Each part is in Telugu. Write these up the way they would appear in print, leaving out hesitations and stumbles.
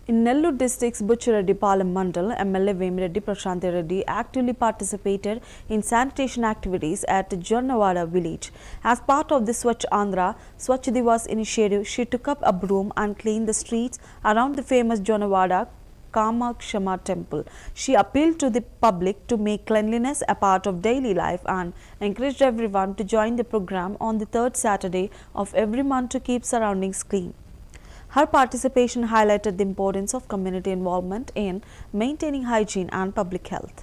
In Nellore district's Buchareddypalam Mandal, MLA Vemireddy Prashanthi Reddy actively participated in sanitation activities at Jonnawada village. As part of the Swachh Andhra Swachh Divas initiative, she took up a broom and cleaned the streets around the famous Jonnawada Kamakshama temple. She appealed to the public to make cleanliness a part of daily life and encouraged everyone to join the program on the third Saturday of every month to keep surroundings clean. Her participation highlighted the importance of community involvement in maintaining hygiene and public health.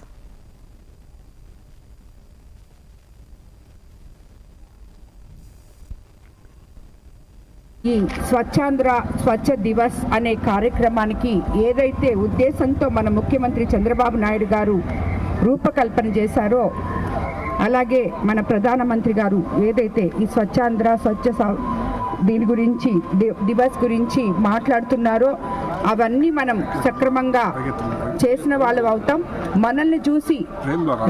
ఈ స్వచ్ఛాంధ్ర స్వచ్ఛ దివస్ అనే కార్యక్రమానికి ఏదైతే ఉద్దేశంతో మన ముఖ్యమంత్రి చంద్రబాబు నాయుడు గారు రూపకల్పన చేశారో అలాగే మన ప్రధానమంత్రి గారు ఏదైతే ఈ స్వచ్ఛాంధ్ర స్వచ్ఛ దీని గురించి దివస్ గురించి మాట్లాడుతున్నారో అవన్నీ మనం సక్రమంగా చేసిన వాళ్ళం అవుతాం. మనల్ని చూసి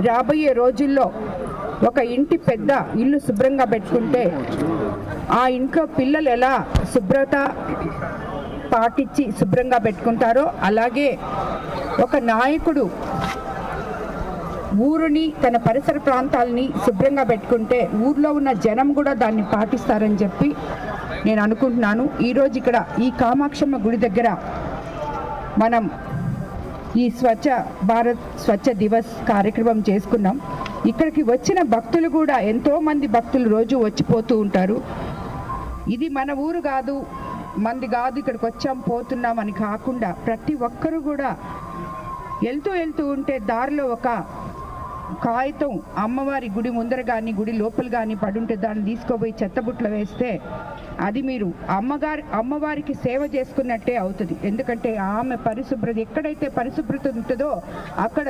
రాబోయే రోజుల్లో ఒక ఇంటి పెద్ద ఇల్లు శుభ్రంగా పెట్టుకుంటే ఆ ఇంట్లో పిల్లలు ఎలా శుభ్రత పాటించి శుభ్రంగా పెట్టుకుంటారో అలాగే ఒక నాయకుడు ఊరుని తన పరిసర ప్రాంతాలని శుభ్రంగా పెట్టుకుంటే ఊర్లో ఉన్న జనం కూడా దాన్ని పాటిస్తారని చెప్పి నేను అనుకుంటున్నాను. ఈరోజు ఇక్కడ ఈ కామాక్షమ్మ గుడి దగ్గర మనం ఈ స్వచ్ఛ భారత్ స్వచ్ఛ దివస్ కార్యక్రమం చేసుకున్నాం. ఇక్కడికి వచ్చిన భక్తులు కూడా ఎంతోమంది భక్తులు రోజు వచ్చిపోతూ ఉంటారు. ఇది మన ఊరు కాదు, మంది కాదు, ఇక్కడికి వచ్చాం పోతున్నాం అని కాకుండా ప్రతి ఒక్కరూ కూడా వెళ్తూ ఉంటే దారిలో ఒక కాగితం అమ్మవారి గుడి ముందర కానీ గుడి లోపల కానీ పడుంటే దాన్ని తీసుకోపోయి చెత్తబుట్టలో వేస్తే అది మీరు అమ్మవారికి సేవ చేసుకున్నట్టే అవుతుంది. ఎందుకంటే ఆమె పరిశుభ్రత ఎక్కడైతే పరిశుభ్రత ఉంటుందో అక్కడ